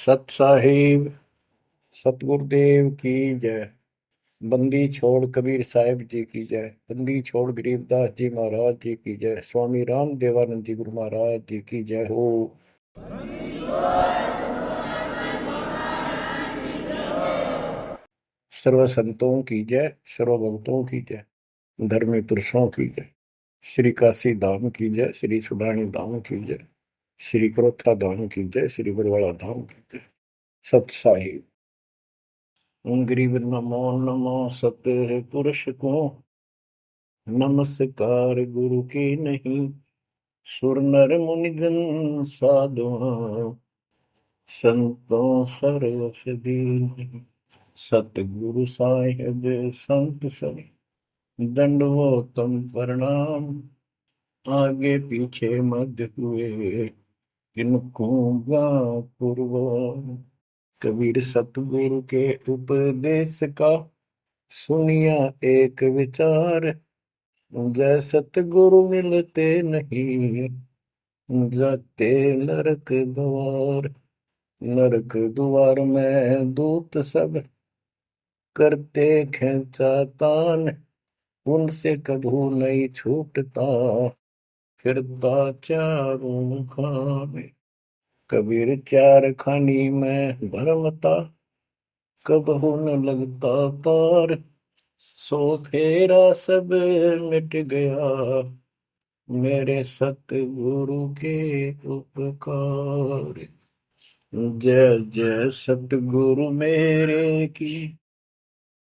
सत साहिब सतगुरुदेव की जय। बंदी छोड़ कबीर साहिब जी की जय। बंदी छोड़ गरीबदास जी महाराज जी की जय। स्वामी राम देवानंद जी गुरु महाराज जी की जय हो। सर्व संतों की जय, सर्व भक्तों की जय, धर्मी पुरुषों की जय। श्री काशी धाम की जय, श्री सुडानी धाम की जय, श्री क्रोथा धाम की जय, श्री बरवाड़ा धाम की जय। सत साहिब गरीब नमो नमो सत्य पुरुष को नमस्कार गुरु की नहीं। सुर नर मुनि जन साधुआ संतों सरस दीन। सतगुरु साहिब संत सब दंडवतम प्रणाम। आगे पीछे मध्य हुए किनको पूर्व। कबीर सतगुरु के उपदेश का सुनिया एक विचार। जय सतगुरु मिलते नहीं जाते नरक द्वार। नरक द्वार में दूत सब करते खेचा तान। उनसे कभू नहीं छूटता फिरता चारों खाने। कबीर चार खानी में भरमता कबहू न लगता पार। सो फेरा सब मिट गया मेरे सतगुरु के उपकार। जय जय सतगुरु मेरे की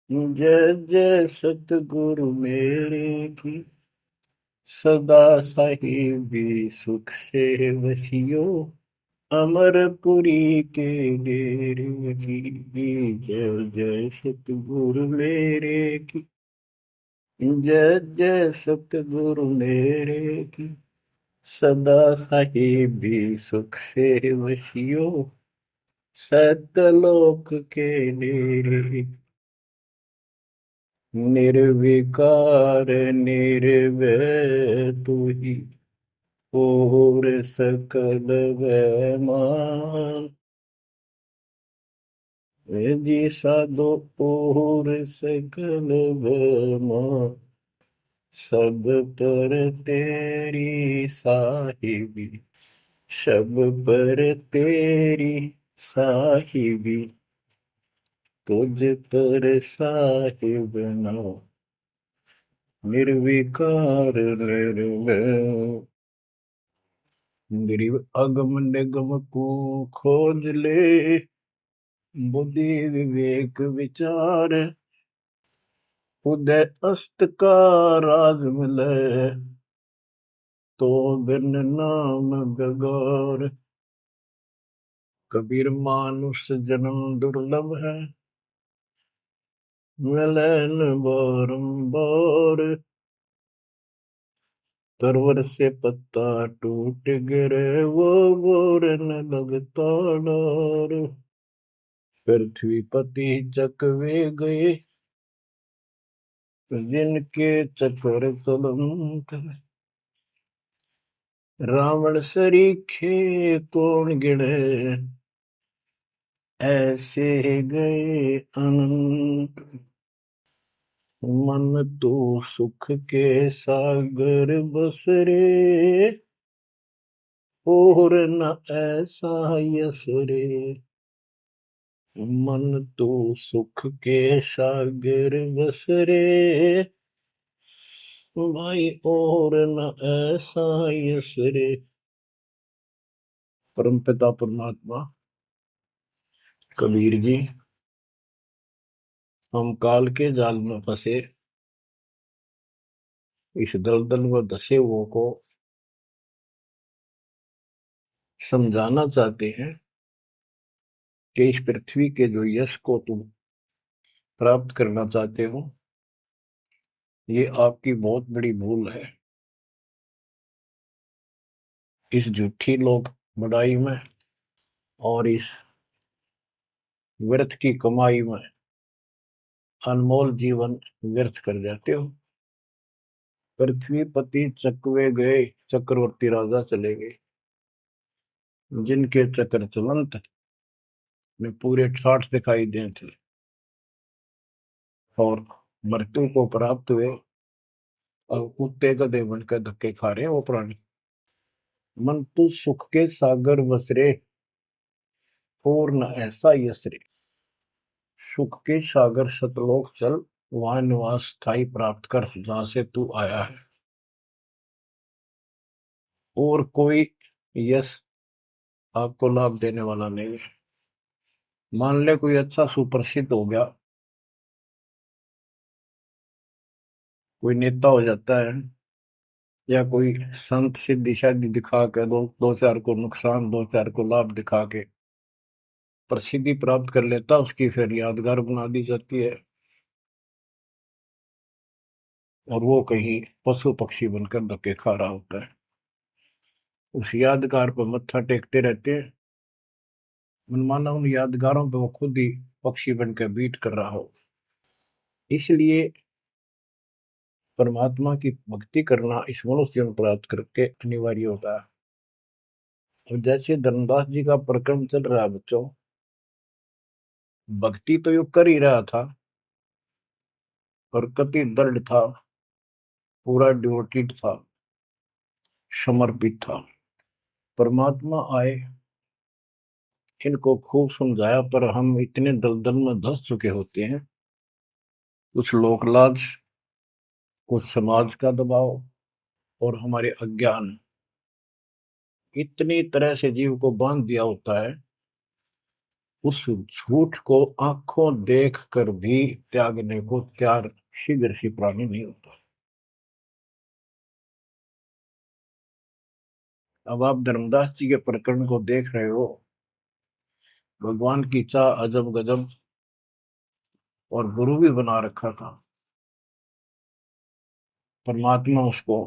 जय जय सतगुरु मेरे की। सदा साहिबी सुख से वसियो अमरपुरी के डेरे की। जय जय सतगुरु मेरे की जय जय सतगुरु मेरे की। सदा साहिबी सुख से वसियो सतलोक के डेरे। निर्विकार निर्भय तू ही और सकल वैमान। जी साधो और सकल वैमान। सब पर तेरी साहिबी सब पर तेरी साहिबी। तुझ पर साहिब ना निर्विकार निर्भय। गरीब अगम निगम को खोज ले बुद्धि विवेक विचार। उदय अस्त का राज मिले तो बिन नाम बेगार। कबीर मानुष जन्म दुर्लभ है मिले न बारंबार। तरवर से पत्ता टूट गिरे वो बोर न लगता डार। पृथ्वी पति चकवे गए जिनके चक्कर चलंत। रावण सरीखे कौन गिने ऐसे गए अनंत। मन तो सुख के सागर बसरे और न ऐसा यस रे। मन तो सुख के सागर बसरे भाई और न ऐसा यस रे। परमपिता परमात्मा कबीर जी हम काल के जाल में फंसे इस दलदल में धसे हुओं को समझाना चाहते हैं कि इस पृथ्वी के जो यश को तुम प्राप्त करना चाहते हो ये आपकी बहुत बड़ी भूल है। इस झूठी लोक बड़ाई में और इस व्यर्थ की कमाई में अनमोल जीवन व्यर्थ कर जाते हो। पृथ्वी पति चकवे गए चक्रवर्ती राजा चले गए जिनके चक्र चलंत। में पूरे ठाठ दिखाई दें थे और मृत्यु को प्राप्त हुए और कुत्ते गधे बनकर धक्के खा रहे हैं वो प्राणी। मन तू सुख के सागर बसरे और न ऐसा यसरे। सुख के सागर सतलोक चल, वहां निवास स्थायी प्राप्त कर जहां से तू आया है। और कोई यश आपको लाभ देने वाला नहीं है। मान ले कोई अच्छा सुप्रसिद्ध हो गया, कोई नेता हो जाता है, या कोई संत सिद्धि शादी दिखा के दो दो चार को नुकसान दो चार को लाभ दिखा के प्रसिद्धि प्राप्त कर लेता, उसकी फिर यादगार बना दी जाती है और वो कहीं पशु पक्षी बनकर धक्के खा रहा होता है। उस यादगार पर मत्था टेकते रहते हैं, मनमाना उन यादगारों पे वो खुद ही पक्षी बनकर बीट कर रहा हो। इसलिए परमात्मा की भक्ति करना इस मनुष्य जन्म प्राप्त करके अनिवार्य होता है। और जैसे धर्मदास जी का प्रकरण चल रहा है बच्चों, भक्ति तो यो कर ही रहा था और कति दृढ़ था, पूरा डिवोटेड था, समर्पित था। परमात्मा आए, इनको खूब समझाया, पर हम इतने दलदल में धंस चुके होते हैं, कुछ लोक लाज, कुछ समाज का दबाव और हमारे अज्ञान इतनी तरह से जीव को बांध दिया होता है, उस झूठ को आंखों देख कर भी त्यागने को तैयार शीघ्र ही प्राणी नहीं होता। अब आप धर्मदास जी के प्रकरण को देख रहे हो, भगवान की चाह अजब गजब और गुरु भी बना रखा था। परमात्मा उसको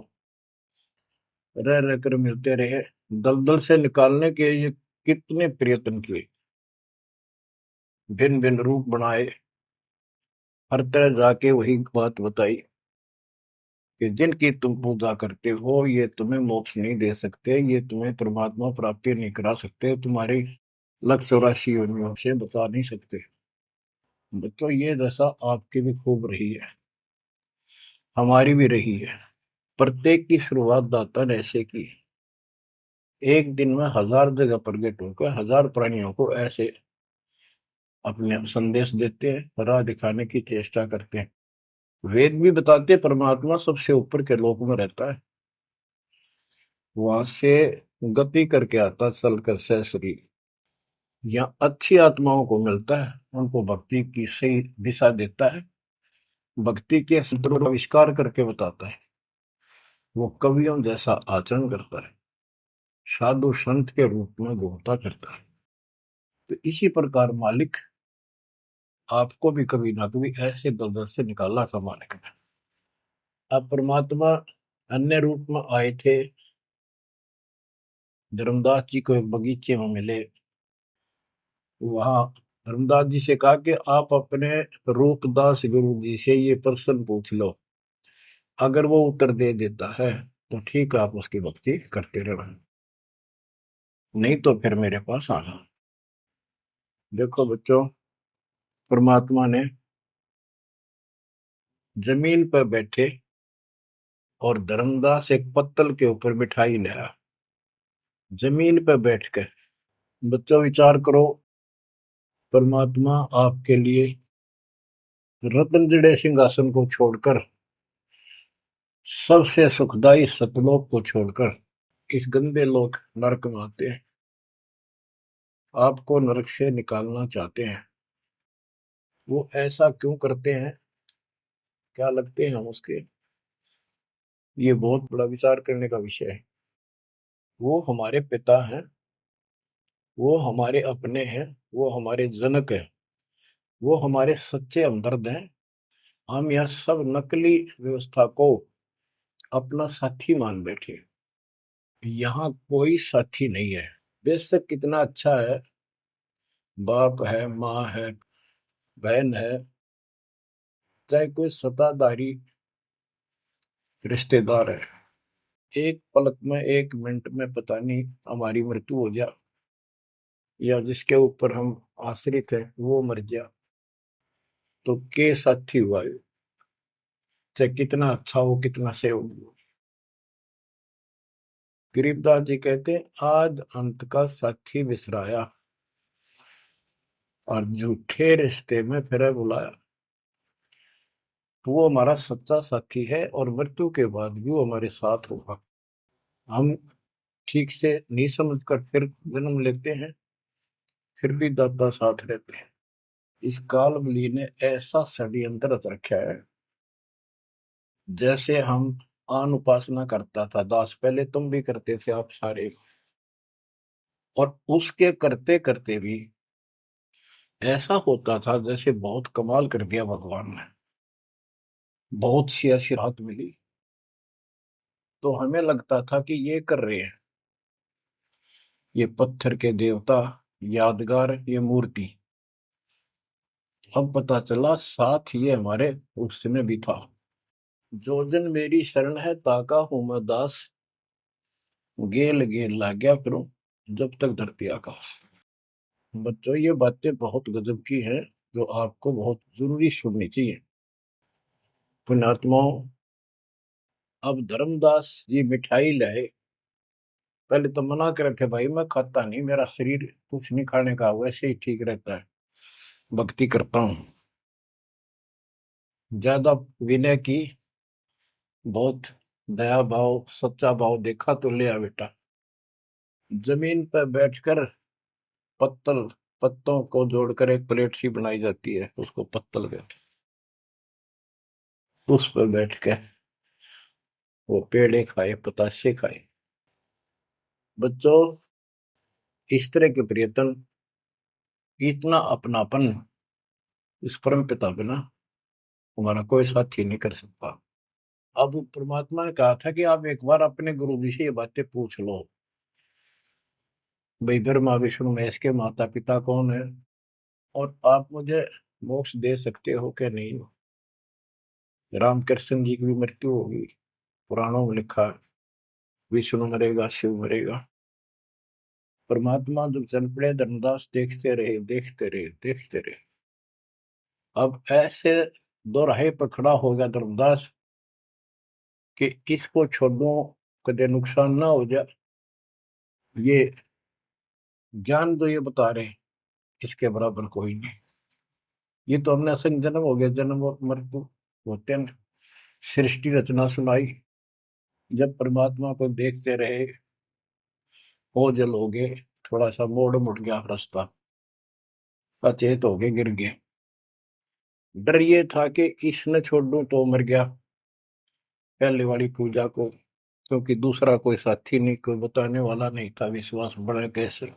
रह रह कर मिलते रहे, दलदल से निकालने के ये कितने प्रयत्न किए, भिन्न भिन्न रूप बनाए, हर तरह जाके वही बात बताई कि जिनकी तुम पूजा करते हो ये तुम्हें मोक्ष नहीं दे सकते, ये तुम्हें परमात्मा प्राप्ति नहीं करा सकते, तुम्हारी 184 योनियों से बता नहीं सकते। तो ये दशा आपकी भी खूब रही है, हमारी भी रही है। प्रत्येक की शुरुआत दाता ने ऐसे की, एक दिन में 1000 जगह प्रकट होकर 1000 प्राणियों को ऐसे अपने संदेश देते हैं, राह दिखाने की चेष्टा करते हैं। वेद भी बताते परमात्मा सबसे ऊपर के लोक में रहता है, वहां से गति करके आता चल कर शरीर, या अच्छी आत्माओं को मिलता है, उनको भक्ति की सही दिशा देता है, भक्ति के सूत्रों का आविष्कार करके बताता है, वो कवियों जैसा आचरण करता है, साधु संत के रूप में घूमता करता है। तो इसी प्रकार मालिक आपको भी कभी ना कभी ऐसे दलदल से निकाला था मालिक ने। अब परमात्मा अन्य रूप में आए थे, धर्मदास जी को एक बगीचे में मिले, वहां धर्मदास जी से कहा कि आप अपने रूपदास गुरु जी से ये प्रश्न पूछ लो, अगर वो उत्तर दे देता है तो ठीक है, आप उसकी भक्ति करते रहना, नहीं तो फिर मेरे पास आना। देखो बच्चों, परमात्मा ने जमीन पर बैठे और धर्मदास एक पत्तल के ऊपर मिठाई लाया, जमीन पर बैठ कर। बच्चों विचार करो, परमात्मा आपके लिए रत्न जड़े सिंहासन को छोड़कर, सबसे सुखदायी सतलोक को छोड़कर इस गंदे लोक नरक में आते हैं, आपको नरक से निकालना चाहते हैं। वो ऐसा क्यों करते हैं, क्या लगते हैं हम उसके, ये बहुत बड़ा विचार करने का विषय है। वो हमारे पिता हैं, वो हमारे अपने हैं, वो हमारे जनक हैं, वो हमारे सच्चे हमदर्द हैं। हम यह सब नकली व्यवस्था को अपना साथी मान बैठे, यहाँ कोई साथी नहीं है। बेशक कितना अच्छा है, बाप है, माँ है, बहन है, चाहे कोई सत्ताधारी रिश्तेदार है, एक पलक में एक मिनट में पता नहीं हमारी मृत्यु हो जाए, या जिसके ऊपर हम आश्रित है वो मर गया तो के साथी हुआ, चाहे कितना अच्छा हो कितना सेव हो। गरीबदास जी कहते हैं आज अंत का साथी बिसराया और झूठे रिश्ते में फिर बुलाया। तो वो हमारा सच्चा साथी है और मृत्यु के बाद भी वो हमारे साथ होगा। हम ठीक से नहीं समझ कर फिर जन्म लेते हैं, फिर भी दादा साथ रहते हैं। इस कालबली ने ऐसा षड्यंत्र रच रखा है। जैसे हम आन उपासना करता था दास, पहले तुम भी करते थे आप सारे, और उसके करते करते भी ऐसा होता था जैसे बहुत कमाल कर दिया भगवान ने, बहुत सी ऐसी राहत मिली। तो हमें लगता था कि ये कर रहे हैं ये पत्थर के देवता, यादगार, ये मूर्ति। अब पता चला साथ ये हमारे उसमें भी था। जो जन मेरी शरण है ताका हूं मैं दास, गेल गेल ला गया करूं जब तक धरती आकाश। बच्चों ये बातें बहुत गजब की हैं जो आपको बहुत जरूरी सुननी चाहिए। पुण्यात्माओं, अब धर्मदास जी मिठाई लाए। पहले तो मना कर रखे भाई मैं खाता नहीं, मेरा शरीर कुछ नहीं खाने का वैसे ही ठीक रहता है, भक्ति करता हूँ। ज्यादा विनय की, बहुत दया भाव सच्चा भाव देखा तो ले आ बेटा। जमीन पर बैठकर पत्तल, पत्तों को जोड़कर एक प्लेट सी बनाई जाती है, उसको पत्तल कहते हैं। उस पर बैठ के वो पेड़े खाए पताशे खाए। बच्चों इस तरह के प्रयत्न, इतना अपनापन इस परम पिता बिना हमारा कोई साथी नहीं कर सकता। अब परमात्मा ने कहा था कि आप एक बार अपने गुरु जी से ये बातें पूछ लो, भाई ब्रह्मा विष्णु महेश के माता पिता कौन है, और आप मुझे मोक्ष दे सकते हो कि नहीं। रामकृष्ण जी की भी मृत्यु होगी, पुराणों में लिखा है, विष्णु मरेगा शिव मरेगा। परमात्मा जब चल पड़े धर्मदास देखते रहे देखते रहे देखते रहे। अब ऐसे दोराहे पर खड़ा हो गया धर्मदास कि इसको छोड़ो, कदे नुकसान ना हो जाए। ये ज्ञान जो ये बता रहे इसके बराबर कोई नहीं। ये तो हमने असंग जन्म हो गया, जन्म और मृत्यु होते हैं। सृष्टि रचना सुनाई, जब परमात्मा को देखते रहे ओझल हो गए, थोड़ा सा मोड़ मुड़ गया रास्ता, अचेत हो गए गिर गए। डर ये था कि इसने छोड़ दूं तो मर गया पहले वाली पूजा को, क्योंकि दूसरा कोई साथी नहीं, कोई बताने वाला नहीं था, विश्वास बढ़े कैसे।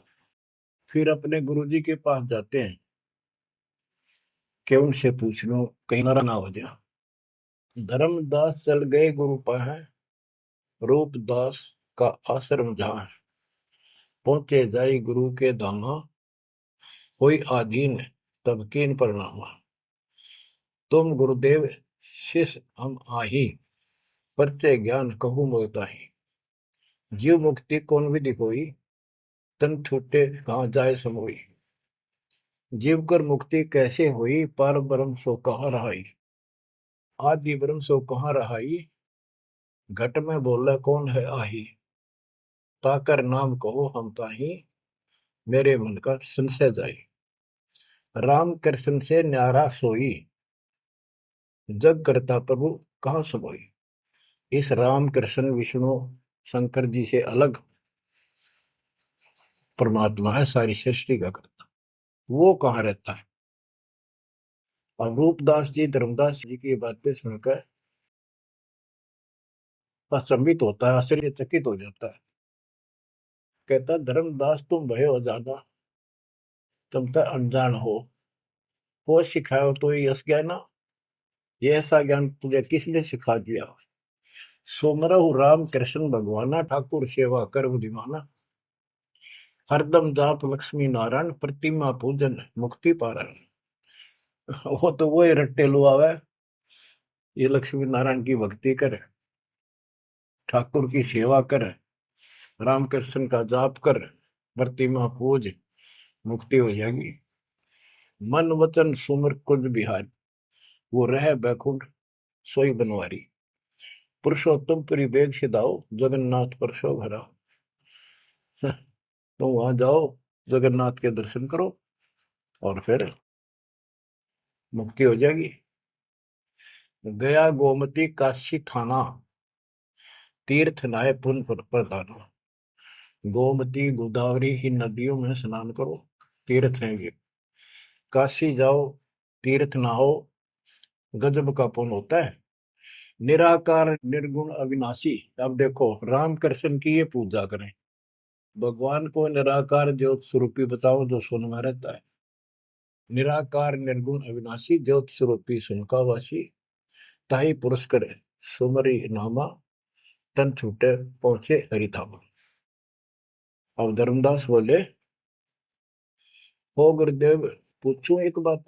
फिर अपने गुरुजी के पास जाते हैं कि उनसे पूछ लो कहीं नारा ना हो जाए। धर्मदास चल गए गुरु पास, रूपदास का आश्रम जहाँ, पहुंचे जाई गुरु के धामा, कोई आधीन तब कीन प्रणामा। तुम गुरुदेव शिष्य हम आही, परचे ज्ञान कहूँ मोताही। जीव मुक्ति कौन विधि कोई, तन छूटे कहाँ जाए समोई। जीव कर मुक्ति कैसे हुई, पर ब्रह्म सो कहाँ रहाई। आदि ब्रह्म सो कहाँ रहाई, घट में बोला कौन है आही। ताकर नाम कहो हम ताही, मेरे मन का संशय जाई। राम कृष्ण से न्यारा सोई, जग करता प्रभु कहाँ समोई। इस राम कृष्ण विष्णु शंकर जी से अलग परमात्मा है, सारी सृष्टि का करता, वो कहाँ रहता है। और रूपदास जी धर्मदास जी की बातें सुनकर अचंभित होता है, आश्चर्यचकित हो जाता है। कहता धर्मदास तुम भय हो ज्यादा, तुम तो अनजान हो सिखाओ तो ये यश ज्ञान, ये ऐसा ज्ञान तुझे किसने सिखा दिया। सोमरहु राम कृष्ण भगवाना, ठाकुर सेवा कर बुद्धिमाना। हरदम जाप लक्ष्मी नारायण, प्रतिमा पूजन मुक्ति पारण। वो तो वो रट्टे लुआवे, ये लक्ष्मी नारायण की भक्ति कर, ठाकुर की सेवा कर, रामकृष्ण का जाप कर, प्रतिमा पूज, मुक्ति हो जाएगी। मन वचन सुमर कुंज बिहारी, वो रह बैकुंठ सोई बनवारी। पुरुषोत्तम पुरी बेग सिधाओ, जगन्नाथ परसो घरा। तो वहां जाओ, जगन्नाथ के दर्शन करो और फिर मुक्ति हो जाएगी। गया गोमती काशी थाना, तीर्थ नाय पुन प्रदाना। गोमती गोदावरी इन नदियों में स्नान करो, तीर्थ हैं ये। काशी जाओ, तीर्थ नहाओ, गजब का पुण्य होता है। निराकार निर्गुण अविनाशी, अब देखो राम कृष्ण की ये पूजा करें, भगवान को निराकार ज्योत स्वरूपी बताओ जो सुन में रहता है। निराकार निर्गुण अविनाशी, ज्योत स्वरूपी सुनकावासी। ताही पुरुष करे सुमरी नामा, तन छूटे पहुंचे हरिधामा। अब धर्मदास बोले, हो गुरुदेव पूछूं एक बात,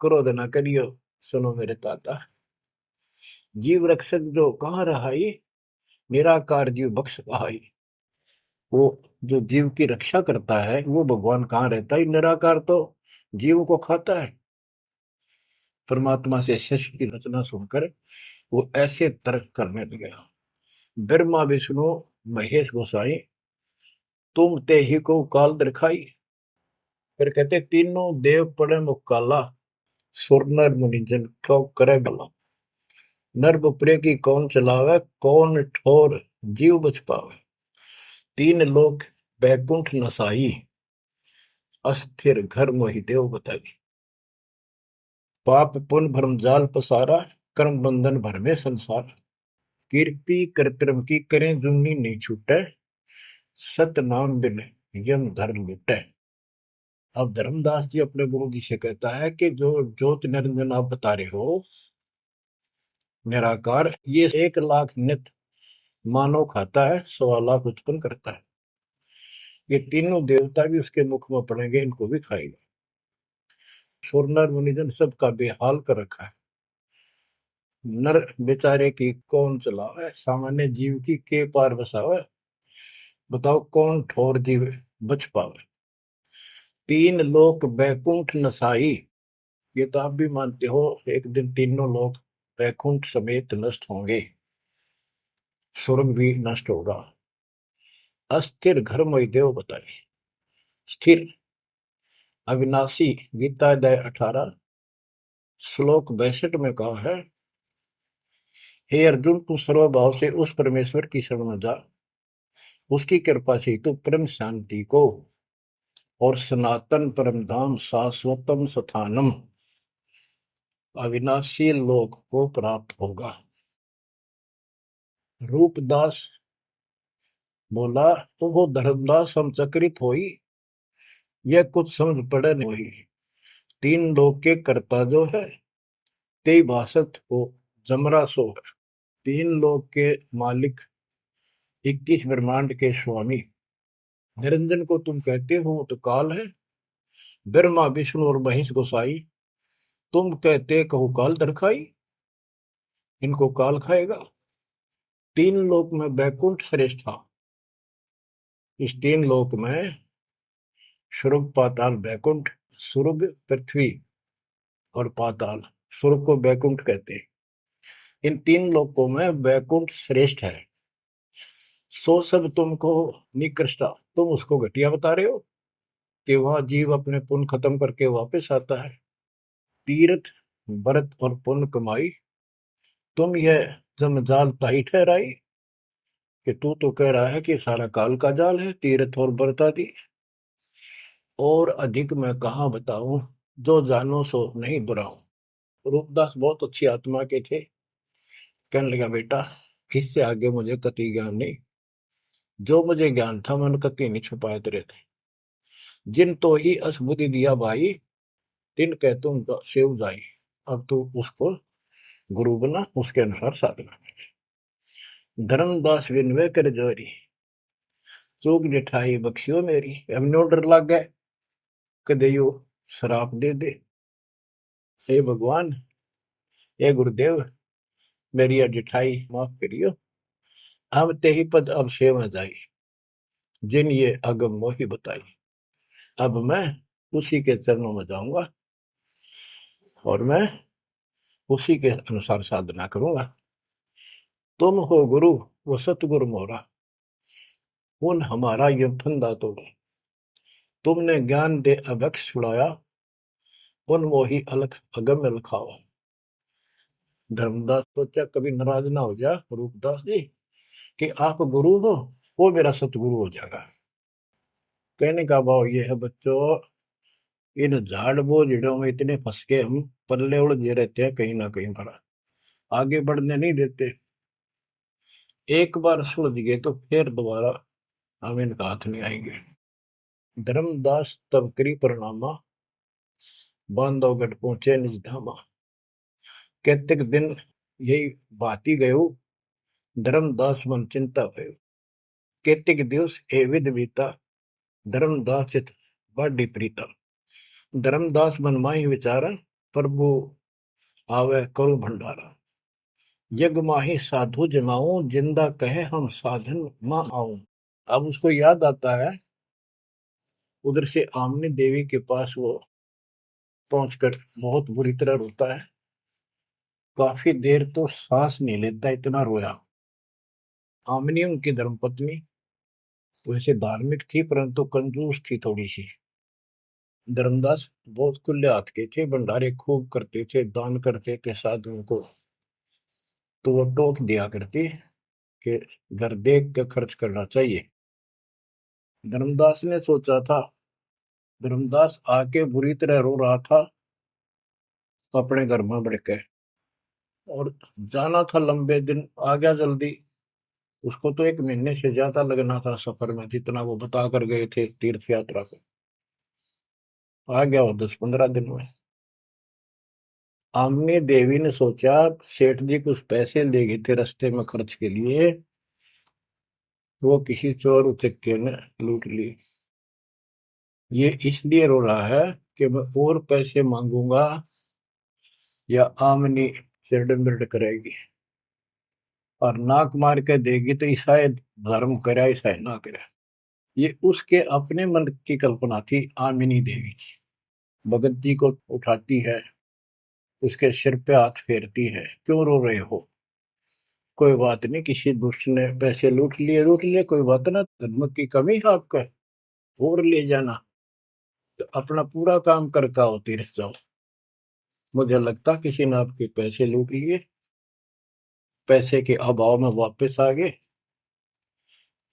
क्रोध न करियो सुनो मेरे ताता। जीव रक्षक जो कहाँ रहाई, निराकार जीव बख्श कहाई। वो जो जीव की रक्षा करता है वो भगवान कहाँ रहता है, निराकार तो जीव को खाता है। परमात्मा से शिष्य की रचना सुनकर वो ऐसे तर्क करने लगा। ब्रह्मा विष्णु महेश गोसाई, तुम ते ही को काल दिखाई। फिर कहते तीनों देव पड़े मुकाला, सुर नर मुनि जन क्यों करे भला। नर बपरे की कौन चलावे, कौन ठोर जीव बच पावे। तीन लोक बैकुंठ नसाई, अस्थिर घर मोहि देव बताई। पाप पुण्य भ्रम जाल पसारा, कर्म बंधन भर में संसार। कीर्ति कर्तव्य की करें जुमनी नहीं छूटे, सत नाम बिन यम धर लुटे। अब धर्मदास जी अपने गुरु जी से कहता है कि जो ज्योत निरंजन आप बता रहे हो निराकार, ये 1 लाख नित मानव खाता है, 1.25 लाख उत्पन्न करता है। ये तीनों देवता भी उसके मुख में पड़ेंगे, इनको भी खाएगा। सुर नर मुनिजन सबका बेहाल कर रखा है। नर बेचारे की कौन चलावे, सामान्य जीव की के पार बसावे। बताओ कौन ठोर जीव बच पावे। तीन लोक बैकुंठ नसाई, ये तो आप भी मानते हो एक दिन तीनों लोग बैकुंठ समेत नष्ट होंगे, स्वर्ग भी नष्ट होगा। अस्थिर घर मोहि देव बताए। स्थिर अविनाशी, गीता अध्याय 18 श्लोक 62 में कहा है, हे अर्जुन तू सर्वभाव से उस परमेश्वर की शरण में जा, उसकी कृपा से तू परम शांति को और सनातन परम धाम शाश्वतम स्थानम अविनाशी लोक को प्राप्त होगा। रूपदास बोला, तो वो धर्मदास हम चकित होई, यह कुछ समझ पड़े नहीं। तीन लोक के कर्ता जो है, ते भाषत हो जमरा सो है। तीन लोक के मालिक, 21 ब्रह्मांड के स्वामी निरंजन को तुम कहते हो तो काल है। ब्रह्मा विष्णु और महेश गोसाई, तुम कहते कहो काल दरखाई, इनको काल खाएगा। तीन लोक में बैकुंठ श्रेष्ठ था। इस तीन लोक में स्वर्ग पाताल बैकुंठ, स्वर्ग पृथ्वी और पाताल, स्वर्ग को बैकुंठ कहते हैं। इन तीन लोकों में बैकुंठ श्रेष्ठ है। सो सब तुमको निकृष्टा, तुम उसको घटिया बता रहे हो कि वह जीव अपने पुण्य खत्म करके वापस आता है। तीर्थ व्रत और पुण्य कमाई, तुम यह जमजाल ताई ठहराई कि तू तो कह रहा है कि सारा काल का जाल है तीर्थ और व्रत आदि। और अधिक मैं कहाँ बताऊं, जो जानो सो नहीं दुराऊं। रूपदास बहुत अच्छी आत्मा के थे। कहने लगा बेटा इससे आगे मुझे कति ज्ञान नहीं, जो मुझे ज्ञान था मैंने कति नहीं छुपाए तेरे थे। जिन तो ही असबुद्धि दिया भाई, तिन कह तुम सेव जाई। अब तू उसको गुरु बना, उसके अनुसार साधना। धर्मदास विनवे कर जोरी, चूक जिठाई बख्शियो मेरी। अब नो डर लग गए कदे यो शराप दे दे। हे भगवान, हे गुरुदेव, मेरी जिठाई माफ करियो। हम ते ही पद अब सेवा जाई, जिन ये अगम मोही बताई। अब मैं उसी के चरणों में जाऊंगा और मैं उसी के अनुसार साधना करूंगा। तुम हो गुरु वो सतगुरु मोरा, उन हमारा ये फंदा तोड़ा। तुमने ज्ञान दे अभक्ष छुड़ाया, उन मोही अलख अगम लखावा। धर्मदास सोचा कभी नाराज ना हो जा रूपदास जी कि आप गुरु हो, वो मेरा सतगुरु हो जाएगा। कहने का भाव ये है बच्चों, इन झाड़ बोझड़ों में इतने फंस के हम पल्ले उलझे रहते हैं, कहीं ना कहीं हमारा आगे बढ़ने नहीं देते। एक बार सुलझ गए तो फिर दोबारा हम इनका हाथ नहीं आएंगे। धर्मदास तब करी प्रणामा, बांधवगढ़ पहुंचे निज धामा। कैतिक दिन यही बाती गयो, धर्मदास मन चिंता भयो। कैतिक दिवस ए विध बीता, धर्मदास चित बाडी प्रीता। धर्मदास मन माही विचारा, प्रभु आवे करो भंडारा। यज्ञ माही साधु जमाऊं, जिंदा कहे हम साधन मां आऊं। अब उसको याद आता है, उधर से आमनी देवी के पास वो पहुंचकर बहुत बुरी तरह रोता है। काफी देर तो सांस नहीं लेता, इतना रोया। आमनी उनकी धर्मपत्नी वैसे धार्मिक थी परंतु कंजूस थी थोड़ी सी। धर्मदास बहुत खुले हाथ के थे, भंडारे खूब करते थे, दान करते थे साधुओं को। तो वो टोक दिया करती कि घर देख के खर्च करना चाहिए। धर्मदास ने सोचा था, धर्मदास आके बुरी तरह रो रहा था अपने घर में बढ़ के, और जाना था लंबे दिन, आ गया जल्दी। उसको तो 1 महीने से ज्यादा लगना था सफर में, जितना वो बता कर गए थे तीर्थ यात्रा पे। आ गया वो 10-15 दिन में। आमनी देवी ने सोचा सेठ जी कुछ पैसे ले गए थे रास्ते में खर्च के लिए, वो किसी चोर उचक्के ने लूट ली। ये इसलिए रो रहा है कि मैं और पैसे मांगूंगा या आमनी सिरड बिरड करेगी, और नाक मार के देगी तो ईसाई धर्म करे ईसाई ना करे। ये उसके अपने मन की कल्पना थी। आमिनी देवी की भगत जी को उठाती है, उसके सिर पे हाथ फेरती है, क्यों रो रहे हो, कोई बात नहीं, किसी दुष्ट ने पैसे लूट लिए, कोई बात ना, धर्म की कमी है आपका, और ले जाना, तो अपना पूरा काम करके आओ, तीर्थ जाओ। मुझे लगता किसी ने आपके पैसे लूट लिए, पैसे के अभाव में वापस आ गए।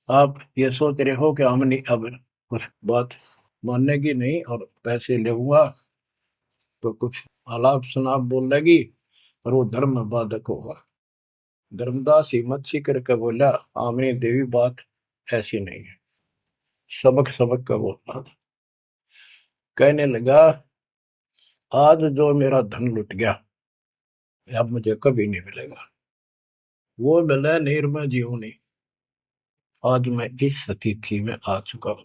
आप ये सोच रहे हो कि हमने अब कुछ बात मानेगी नहीं और पैसे लेऊंगा तो कुछ आलाप शनाप बोल लगी और वो धर्म में बाधक होगा। धर्मदास हिम्मत सी करके बोला, आमनी देवी बात ऐसी नहीं है। सबक सबक का बोलना। कहने लगा, आज जो मेरा धन लुट गया अब मुझे कभी नहीं मिलेगा, वो मिला निर्मय जीवनी। आज मैं इस स्थिति में आ चुका हूं।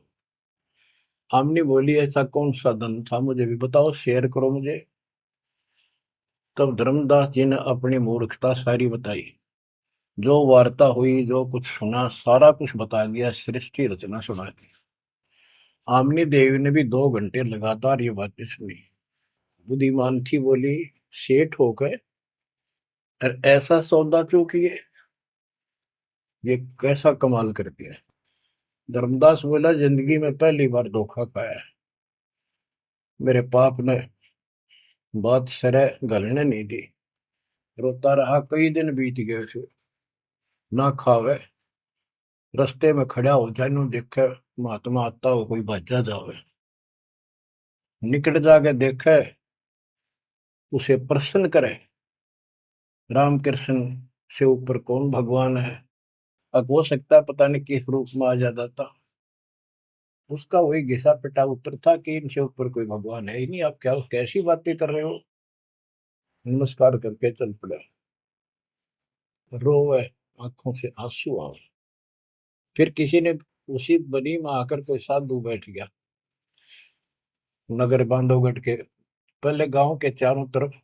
आमनी बोली, ऐसा कौन सा धन था, मुझे भी बताओ, शेयर करो मुझे। तब धर्मदास जी ने अपनी मूर्खता सारी बताई, जो वार्ता हुई, जो कुछ सुना, सारा कुछ बता दिया, सृष्टि रचना सुना दी। आमनी देवी ने भी 2 घंटे लगातार ये बातें सुनी। बुद्धिमान थी, बोली, सेठ हो गए और ऐसा सौदा चूकिए, ये कैसा कमाल कर दिया। धर्मदास बोला, जिंदगी में पहली बार धोखा खाया है, मेरे पाप ने बात सरे गलने नहीं दी। रोता रहा, कई दिन बीत गए उसे, ना खावे, रस्ते में खड़ा हो जाए, नु देखे महात्मा आता हो, कोई भज्जा जावे, निकट जाके देखे, उसे प्रश्न करे, राम कृष्ण से ऊपर कौन भगवान है। अब हो सकता है पता नहीं किस रूप में आ जाता था। उसका वही घिसा पिटा उत्तर था कि इनसे ऊपर कोई भगवान है ही नहीं, आप क्या कैसी बातें कर रहे हो। नमस्कार करके चल पड़े, रोवे, आंखों से आंसू आए। फिर किसी ने उसी बनी में आकर कोई साधु बैठ गया। नगर बांधवगढ़ के पहले गांव के चारों तरफ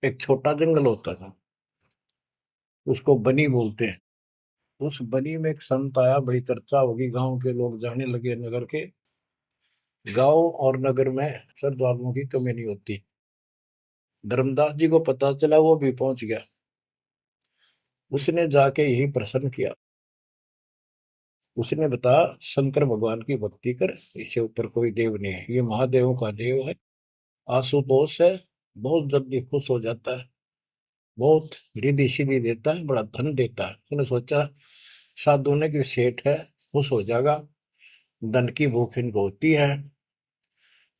एक छोटा जंगल होता था, उसको बनी बोलते हैं। उस बनी में एक संत आया, बड़ी चर्चा होगी, गांव के लोग जाने लगे नगर के। गांव और नगर में श्रद्धालुओं की कमी नहीं होती। धर्मदास जी को पता चला, वो भी पहुंच गया। उसने जाके यही प्रश्न किया। उसने बताया, शंकर भगवान की भक्ति कर, इससे ऊपर कोई देव नहीं है, ये महादेवों का देव है। आशुतोष है, बहुत जल्दी खुश हो जाता है, बहुत रिद्धि सिद्धि देता है, बड़ा धन देता है। उसने सोचा साधु ने कि सेठ है, खुश हो जाएगा, धन की भूख इनको होती है,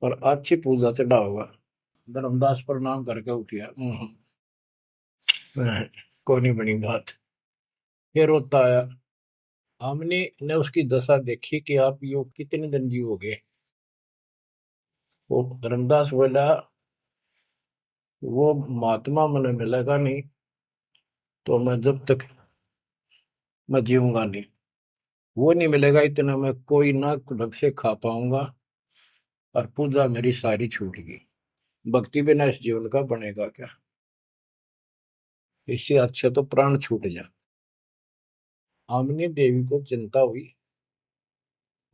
और अच्छी पूजा चढ़ा होगा। धर्मदास प्रणाम करके उठिया। कोई नहीं बनी बात। फिर होता आया। हमने ने उसकी दशा देखी कि आप यो कितने दिन जीवोगे। वो धर्मदास बोला, वो महात्मा मैंने मिलेगा नहीं तो मैं जब तक मैं जीऊंगा नहीं। वो नहीं मिलेगा इतना मैं कोई ना ढंग से खा पाऊंगा, और पूजा मेरी सारी छूट गई। भक्ति बिना इस जीवन का बनेगा क्या? इससे अच्छा तो प्राण छूट जा। आमनी देवी को चिंता हुई।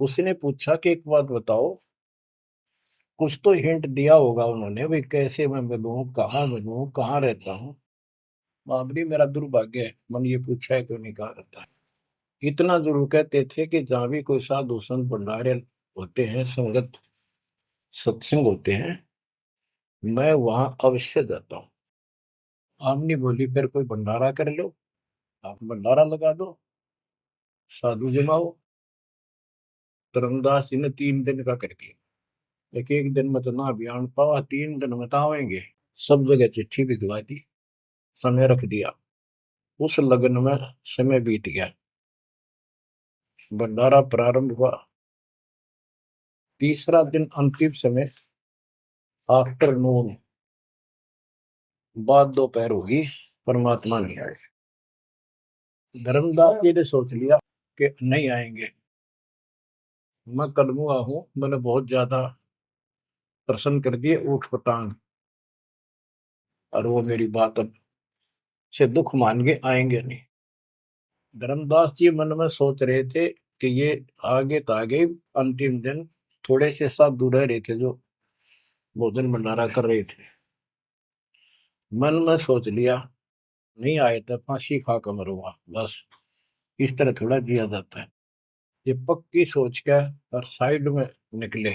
उसने पूछा कि एक बात बताओ, कुछ तो हिंट दिया होगा उन्होंने, भाई कैसे मैं मिलूं, कहाँ रहता हूँ। बाबरी मेरा दुर्भाग्य है, मन ये पूछा है क्यों नहीं कहा रहता है। इतना जरूर कहते थे कि जहां भी कोई साधु संत भंडारे होते हैं, संगत सत्संग होते हैं, मैं वहां अवश्य जाता हूँ। आमनी बोली, फिर कोई भंडारा कर लो, आप भंडारा लगा दो, साधु जमाओ। धर्मदास जी ने 3 दिन का कर दिया। एक एक दिन में तो ना बयान पावा, 3 दिन में तो आवेंगे। सब जगह चिट्ठी भिजवा दी, समय रख दिया। उस लगन में समय बीत गया। भंडारा प्रारंभ हुआ। तीसरा दिन अंतिम समय, आफ्टरनून, बाद दोपहर होगी, परमात्मा नहीं आए। धर्मदास जी ने सोच लिया कि नहीं आएंगे, मैं कलमुआ हूं, मैंने बहुत ज्यादा प्रसन्न कर दिए ऊट पटांग, और वो मेरी बात अब से दुख मान के आएंगे नहीं। धर्मदास जी मन में सोच रहे थे कि ये आगे तो आगे, अंतिम दिन थोड़े से साधु रह रहे थे जो भोजन भंडारा कर रहे थे। मन में सोच लिया, नहीं आए तो फांसी खा कर मरूंगा, बस इस तरह थोड़ा जिया जाता है। ये पक्की सोच कर और साइड में निकले।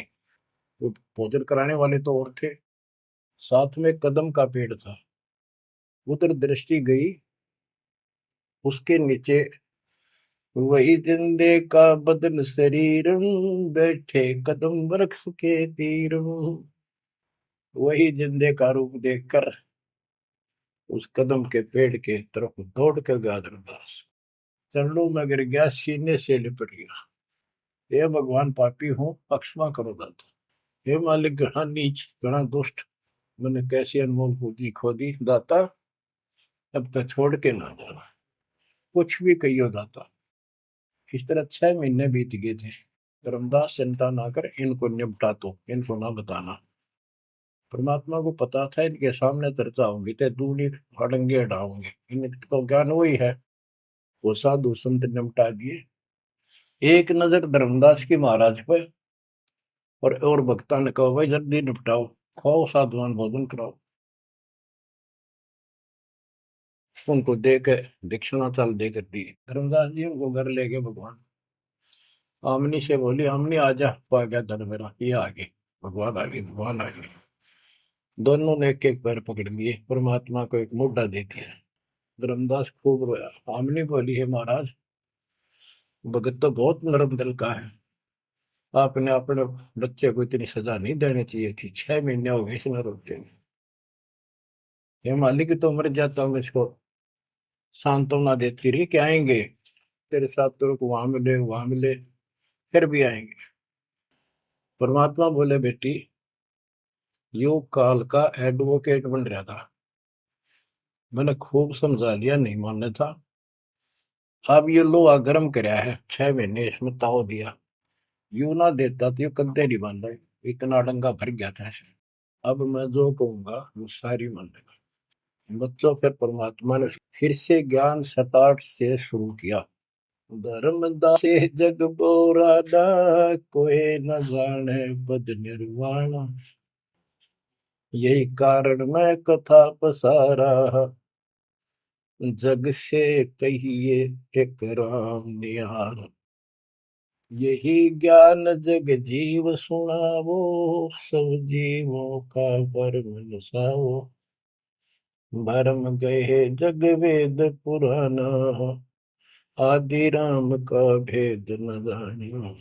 वो भोजन कराने वाले तो और थे, साथ में कदम का पेड़ था। उधर दृष्टि गई, उसके नीचे वही जिंदे का बदन शरीर, बैठे कदम वृक्ष के तीर। वही जिंदे का रूप देखकर उस कदम के पेड़ के तरफ दौड़ कर गया धर्मदास। चरणों में गिर गया, सीने से लिपट गया। हे भगवान, पापी हूँ, क्षमा करो दाता। हे मालिक, घना नीच, घना दुष्ट, मैंने कैसी अनमोल पूंजी खो दी दाता, अब तक छोड़ के ना जाना, कुछ भी कहियो दाता। इस तरह 6 महीने बीत गए थे। धर्मदास, चिंता ना कर, इनको निपटा तो, इनको ना बताना। परमात्मा को पता था इनके सामने चर्चा होंगी तो दूनी हड़ंगे हटाओगे, इनको ज्ञान वही है। वो साधु संत निपटा दिए। एक नजर धर्मदास की महाराज पर, और भक्ता ने कहा, भाई जल्दी निपटाओ, खाओ साधुवान भोजन कराओ। उनको दे के दक्षिणा चाल देकर दी। धर्मदास जी उनको घर ले गए भगवान। आमनी से बोली, आमनी आजा, पा गया धन मेरा, ये आ गए भगवान, आ गए भगवान आ गए। दोनों ने एक एक पैर पकड़ लिए, परमात्मा को एक मुद्दा दे दिया। धर्मदास खूब रोया। आमनी बोली, है महाराज, भगत तो बहुत नरम दिल का है, आपने अपने बच्चे को इतनी सजा नहीं देनी चाहिए थी, 6 महीने हो गए इसमें रोते हुए। ये मालिक तो मर जाता हूँ, इसको सांत्वना देती रही कि आएंगे तेरे साथ, तेरे को वहां मिले वहां मिले, फिर भी आएंगे। परमात्मा बोले, बेटी, योग काल का एडवोकेट बन रहा था, मैंने खूब समझा लिया, नहीं मानना था। अब ये लोहा गर्म कराया है, 6 महीने इसमें ताव दिया, यू ना देता तो ये कद्दे नहीं बांधा, इतना डंगा भर गया था ऐसे। अब मैं जो कहूंगा वो सारी मान लेगा। बच्चों, फिर परमात्मा ने फिर से ज्ञान सटाट से शुरू किया। धर्मदासे जग बोराना, कोई न जाने पद निर्वाण। यही कारण मैं कथा पसारा, जग से कहिए एक राम निहार। यही ज्ञान जग जीव सुनावो, सब जीवों का भरम नसाओ। भरम गए जग वेद पुराना, आदि राम का भेद न जानियो।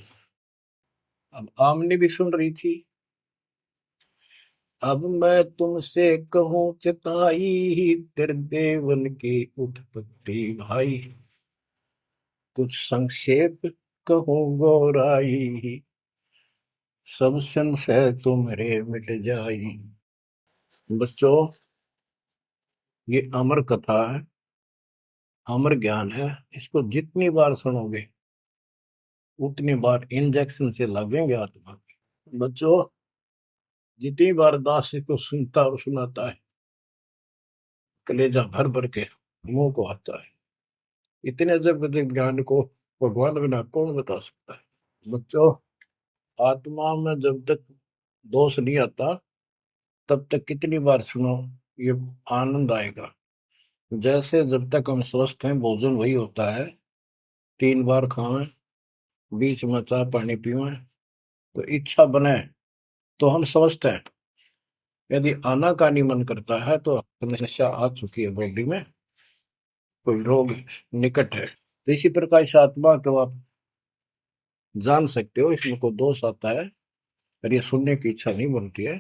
अब आमने भी सुन रही थी। अब मैं तुमसे कहूं चिताई, त्रिदेवन की उत्पत्ति भाई। कुछ संक्षेप कहूं गौराई, सब संशय तुम्हारे मिट जाई। बच्चों, ये अमर कथा है, अमर ज्ञान है। इसको जितनी बार सुनोगे उतनी बार इंजेक्शन से लगेंगे आत्मा। बच्चों, जितनी बार दास इसको सुनता और सुनाता है, कलेजा भर भर के मुंह को आता है। इतने अजब अजब ज्ञान को भगवान बिना कौन बता सकता है। बच्चों, आत्मा में जब तक दोष नहीं आता तब तक कितनी बार सुनो ये आनंद आएगा। जैसे जब तक हम स्वस्थ हैं भोजन वही होता है, 3 बार खाएं, बीच में चाय पानी पीवें, तो इच्छा बने तो हम स्वस्थ हैं। यदि आनाकानी मन करता है तो समस्या आ चुकी है बॉडी में, कोई रोग निकट है। तो इसी प्रकार से आत्मा को आप जान सकते हो, इसमें कोई दोष आता है और ये सुनने की इच्छा नहीं बनती है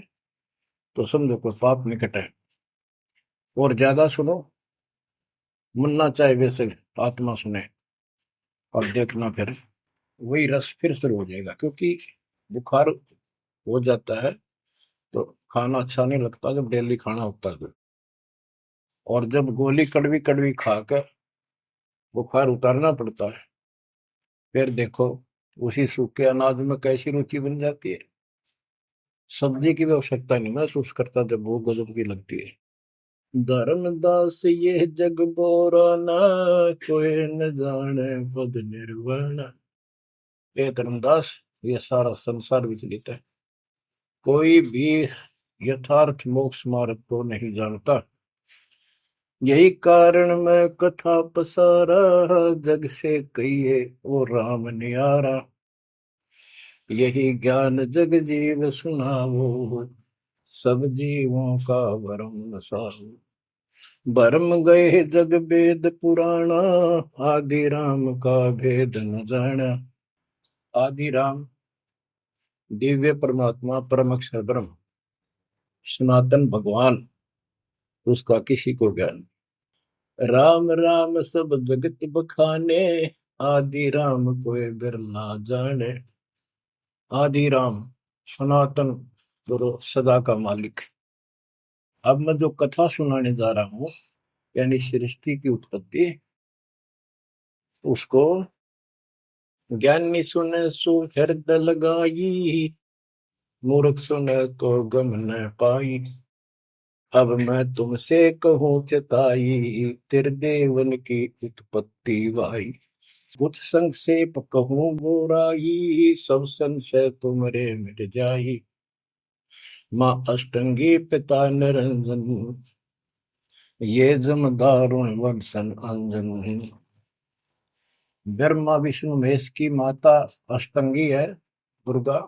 तो समझो कोई पाप निकट है। और ज्यादा सुनो, मन ना चाहे वैसे आत्मा सुने और देखना, फिर वही रस फिर शुरू हो जाएगा। क्योंकि बुखार हो जाता है तो खाना अच्छा नहीं लगता जब डेली खाना होता है तो। और जब गोली कड़वी कड़वी खाकर बुखार उतारना पड़ता है, फिर देखो उसी सूखे अनाज में कैसी रुचि बन जाती है। सब्जी की भी आवश्यकता नहीं महसूस करता जब भूख गजब की लगती है। धर्मदास ये जग बोराना, कोई न जाने पद निर्वाण। ये धर्मदास, ये सारा संसार विचलित है, कोई भी यथार्थ मोक्ष मार्ग को नहीं जानता। यही कारण मैं कथा पसारा, जग से कहिए वो राम नियारा। यही ज्ञान जग जीव सुनावो, सब जीवों का भरम नसाओ। भरम गए जग वेद पुराणा, आदि राम का भेद न जाना। आदि राम दिव्य परमात्मा परम अक्षर ब्रह्म सनातन भगवान, उसका किसी को ज्ञान। राम राम सब जगत बखाने, आदि राम कोई बिरला जाने। आदि राम सनातन गुरु सदा का मालिक। अब मैं जो कथा सुनाने जा रहा हूं, यानी सृष्टि की उत्पत्ति, उसको ज्ञानी सुने सो हृदय लगाई, मूर्ख सुने तो गम न पाई। अब मैं तुमसे कहूं चिताई, त्रिदेवन की उत्पत्ति भाई। कुछ संक्षेप कहूं गोराई, सब संशय तुमरे मिट जाई। माँ अष्टंगी पिता निरंजन, ये जम दारुण वंशन अंजन। ब्रह्मा विष्णु महेश की माता अष्टंगी है दुर्गा,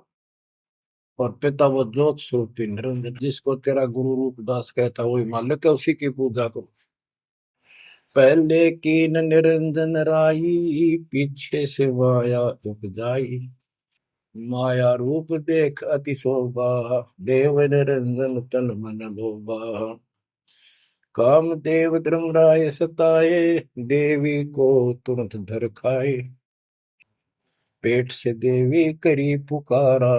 और पिता वो ज्योत स्वरूपी निरंजन। जिसको तेरा गुरु रूपदास कहता वही मालिक है, उसी की पूजा करो। पहले कीन निरंजन राई, पीछे से माया उपजाई। माया रूप देख अति शोभा, देव निरंजन तन मन लोभा। काम देव धर्मराय सताए, देवी को तुरंत धर खाए। पेट से देवी करी पुकारा,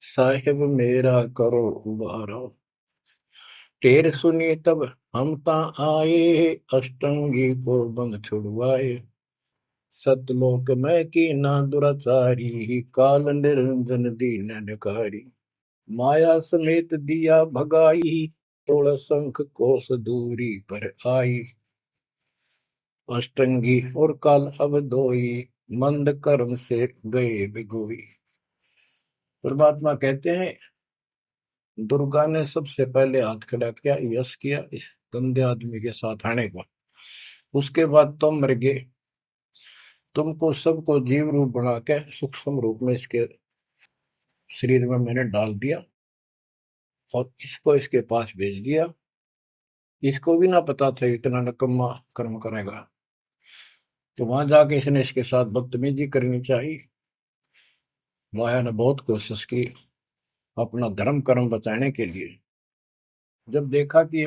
साहिब मेरा करो उबारा। टेर सुनी तब हम ता आए, अष्टंगी को बंद छुड़वाए। सतलोक में की ना दुराचारी, काल निरंजन दीन निकारी। माया समेत दिया भगाई, 16 शंख कोस दूरी पर आई। अष्टंगी और काल अब दोई, मंद कर्म से गए बिगोई। परमात्मा कहते हैं दुर्गा ने सबसे पहले हाथ खड़ा किया, यश किया इस गंदे आदमी के साथ आने को। उसके बाद तुम मर गए, तुमको सबको जीव रूप बना के सूक्ष्म रूप में इसके शरीर में मैंने डाल दिया और इसको इसके पास भेज दिया। इसको भी ना पता था इतना नकम्मा कर्म करेगा, तो वहां जाके इसने इसके साथ बदतमीजी करनी चाहिए। माया ने बहुत कोशिश की अपना धर्म कर्म बचाने के लिए। जब देखा कि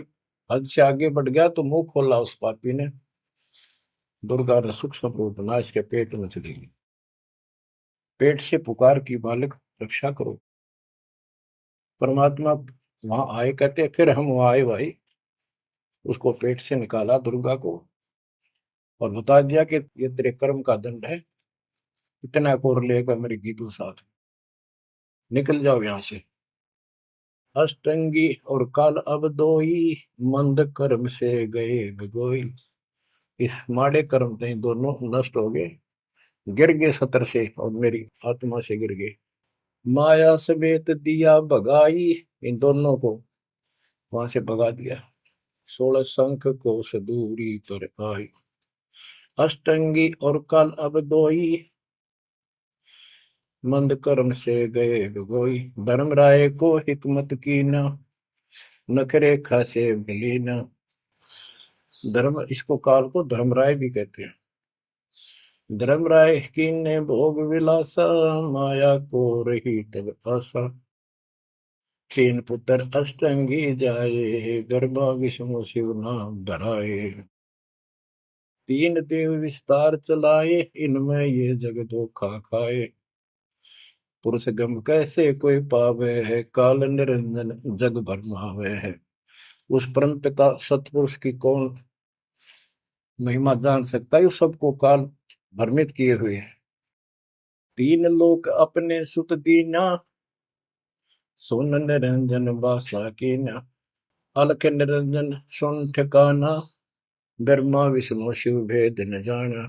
हद से आगे बढ़ गया तो मुंह खोला उस पापी ने। दुर्गा ने सूक्ष्म रूप बना इसके पेट में चली गई। पेट से पुकार की, बालक रक्षा करो। परमात्मा वहां आए, कहते फिर हम वहां आए भाई, उसको पेट से निकाला दुर्गा को और बता दिया कि ये तेरे कर्म का दंड है, इतना कोर लेकर मेरी गीतू साथ निकल जाओ यहां से। अष्टंगी और काल अब दोई, मंद कर्म से गए बिगोई। इस माड़े कर्म से दोनों नष्ट हो गए, गिर गए सतर से और मेरी आत्मा से गिर गए। माया समेत दिया भगाई, इन दोनों को वहां से भगा दिया। 16 शंख को सदूरी पर आई, अष्टंगी और काल अब दोई, मंद कर्म से गए बिगोई। धर्मराय को हिकमत की न, नखरे खासे मिली न। धर्म, इसको काल को धर्मराय भी कहते हैं। धर्मराय की ने भोग विलासा, माया को रही तब आशा। तीन पुत्र अष्टंगी जाए, गर्भा विष्णु शिव नाम धराए। तीन देव विस्तार चलाए, इनमें ये जग धोखा खाए। पुरुष गम कैसे कोई पावे है, काल निरंजन जग भरमावे है। उस परम पिता सतपुरुष की कौन महिमा जान सकता है, सबको काल भ्रमित किए हुए है। तीन लोक अपने सुत दीना, सुन निरंजन बासा कीना। अलख निरंजन सुन ठिकाना, ब्रह्मा विष्णु शिव भेद न जाना।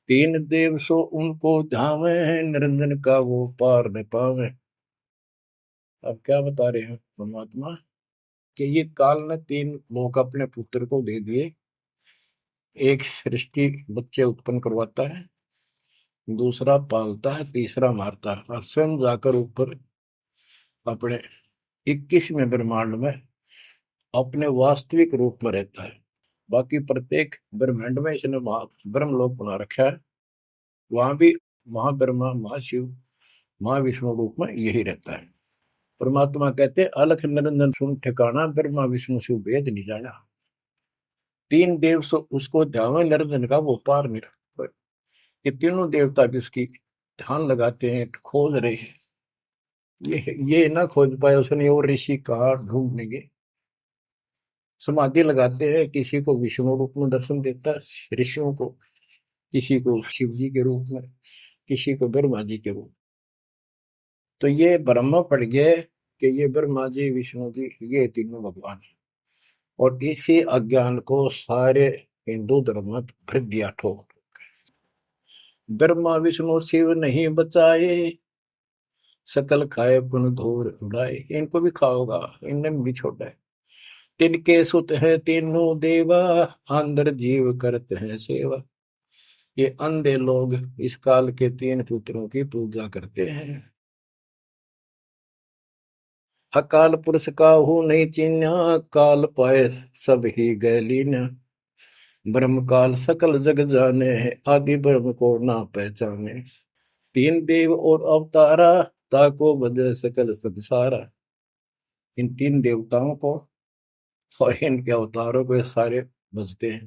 तीन देव सो उनको धावे, निरंजन का वो पार न पावे। अब क्या बता रहे हैं परमात्मा कि ये काल ने तीन लोग अपने पुत्र को दे दिए। एक सृष्टि बच्चे उत्पन्न करवाता है, दूसरा पालता है, तीसरा मारता है और स्वयं जाकर ऊपर अपने 21वें ब्रह्मांड में अपने वास्तविक रूप में रहता है। बाकी प्रत्येक ब्रह्मांड में इसने ब्रह्मलोक बना रखा है, वहां भी महाब्रह्मा महाशिव महाविष्णु रूप में यही रहता है। परमात्मा कहते अलख निरंजन सुन ठिकाना, ब्रह्मा विष्णु शिव भेद नहीं जाना। तीन देव सो उसको ध्यान निरंजन का वो पार नहीं। ये तीनों देवता भी उसकी ध्यान लगाते हैं, खोज रहे हैं। ये ना खोज पाए उसने और ऋषि कहा ढूंढने, समाधि लगाते हैं। किसी को विष्णु रूप में दर्शन देता है ऋषियों को, किसी को शिव जी के रूप में, किसी को ब्रह्मा जी के रूप। तो ये ब्रह्म पड़ गए कि ये ब्रह्मा जी विष्णु जी ये तीनों भगवान है। और इसी अज्ञान को सारे हिंदू धर्म में भर दिया ठोक। ब्रह्मा विष्णु शिव नहीं बचाए, सकल खाए पुन धूर उड़ाए। इनको भी खाओगा, इनने भी छोड़ा है। तिनके सुत है तीनों देवा, अंदर जीव करते हैं सेवा। ये अंधे लोग इस काल के तीन पुत्रों की पूजा करते हैं। अकाल पुरुष का हूं नहीं चिन्ह, काल पाए सब ही गैलीन। ब्रह्म काल सकल जग जाने है, आदि ब्रह्म को ना पहचाने। तीन देव और अवतारा, ताको बजे सकल संसारा। इन तीन देवताओं को और इनके अवतारों को सारे बजते हैं।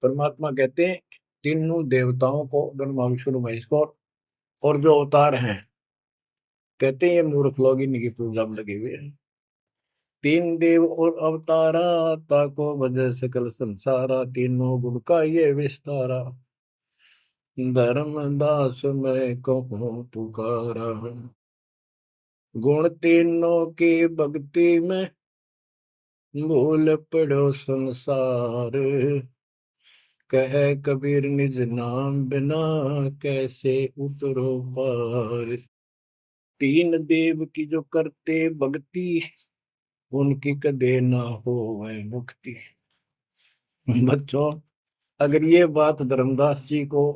परमात्मा कहते हैं तीनों देवताओं को, ब्रह्मा विष्णु महेश को और जो अवतार हैं, कहते हैं ये मूर्ख लोग इनकी पूजा में लगे हुए हैं। तीन देव और अवतारा, ताको वजह सकल संसारा। तीनों गुण का ये विस्तारा, धर्म दास मैं कहूँ पुकारा। गुण तीनों की भक्ति में, भूल पड़ो संसार। कह कबीर निज नाम बिना कैसे उतरो पार। तीन देव की जो करते भक्ति उनकी कदे ना हो वह मुक्ति। बच्चों, अगर ये बात धर्मदास जी को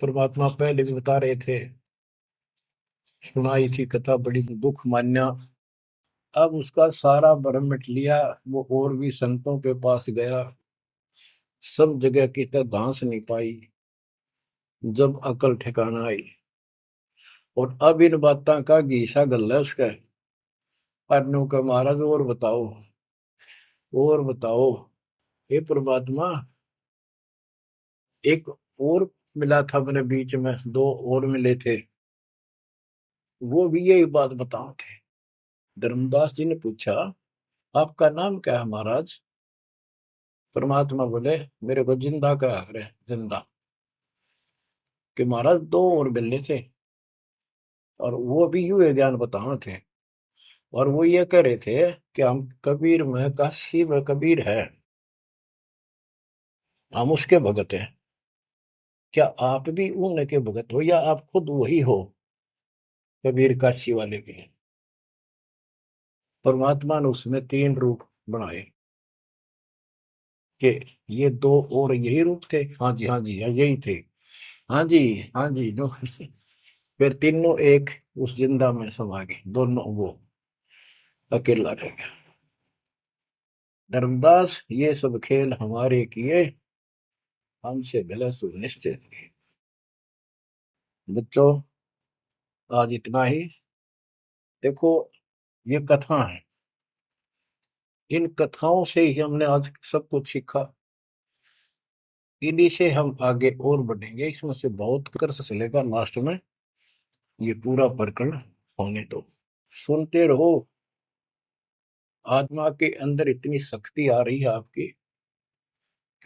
परमात्मा पहले भी बता रहे थे, सुनाई थी कथा, बड़ी दुख मान्या। अब उसका सारा भरम मिट लिया। वो और भी संतों के पास गया, सब जगह की तरह धांस नहीं पाई। जब अकल ठिकाना आई और अब इन बातों का घीसा गल है उसका। अनु का महाराज और बताओ, और बताओ। हे परमात्मा, एक और मिला था मेरे बीच में, दो और मिले थे, वो भी यही बात बताओ थे। धर्मदास जी ने पूछा, आपका नाम क्या है महाराज? परमात्मा बोले, मेरे को जिंदा का है, जिंदा। कि महाराज दो और मिले थे और वो भी यूं ज्ञान बताओ थे, और वो ये कह रहे थे कि हम कबीर में काशी में कबीर है, हम उसके भगत हैं। क्या आप भी उनके भगत हो या आप खुद वही हो, कबीर काशी वाले के? परमात्मा ने उसमें तीन रूप बनाए कि ये दो और यही रूप थे। हाँ जी, हाँ जी, यही थे। हाँ जी, हाँ जी, दो। फिर तीनों एक उस जिंदा में समा गए, दोनों वो अकेला रह गया। धर्मदास, ये सब खेल हमारे किए, हमसे भले सुनिश्चित किए। बच्चों, आज इतना ही। देखो, ये कथा है, इन कथाओं से ही हमने आज सब कुछ सीखा। इन्हीं से हम आगे और बढ़ेंगे, इसमें से बहुत कर चलेगा। लास्ट में ये पूरा प्रकरण होने दो, सुनते रहो। आत्मा के अंदर इतनी शक्ति आ रही है आपकी,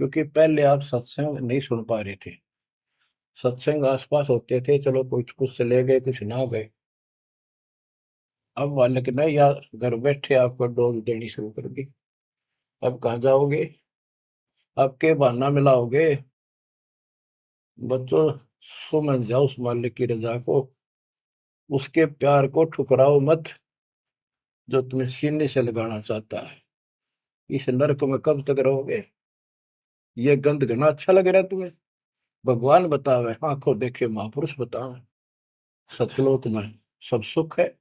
क्योंकि पहले आप सत्संग नहीं सुन पा रहे थे। सत्संग आसपास होते थे, चलो कुछ कुछ चले गए, कुछ ना गए। अब मालिक ने या घर बैठे आपको डोज देनी शुरू कर दी। अब कहाँ जाओगे? अब के बहाना मिलाओगे? बच्चों, समझ जाओ उस मालिक की रजा को, उसके प्यार को ठुकराओ मत, जो तुम्हें सीने से लगाना चाहता है। इस नरक में कब तक रहोगे? ये गंध घना अच्छा लग रहा है तुम्हें? भगवान बतावे, आंखों देखे महापुरुष बतावे, सतलोक में सब सुख है,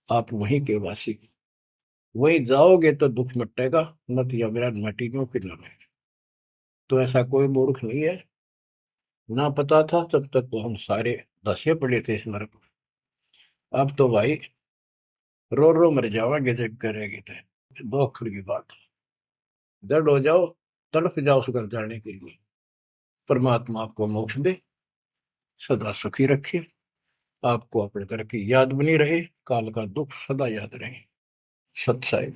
आप वहीं के वासी, वहीं जाओगे तो दुख मिटेगा, नत या विराट माटी में फिर लगे। तो ऐसा कोई मूर्ख नहीं है। ना पता था तब तक तो हम सारे दसे पड़े थे इस नरक में। अब तो भाई रो रो मर जाओगे जब करेगी तो। दो अक्षर की बात है, दर्द हो जाओ, तड़फ जाओ उस घर जाने के लिए। परमात्मा आपको मोक्ष दे, सदा सुखी रखे, आपको अपने घर की याद बनी रहे, काल का दुख सदा याद रहे। सत्साई।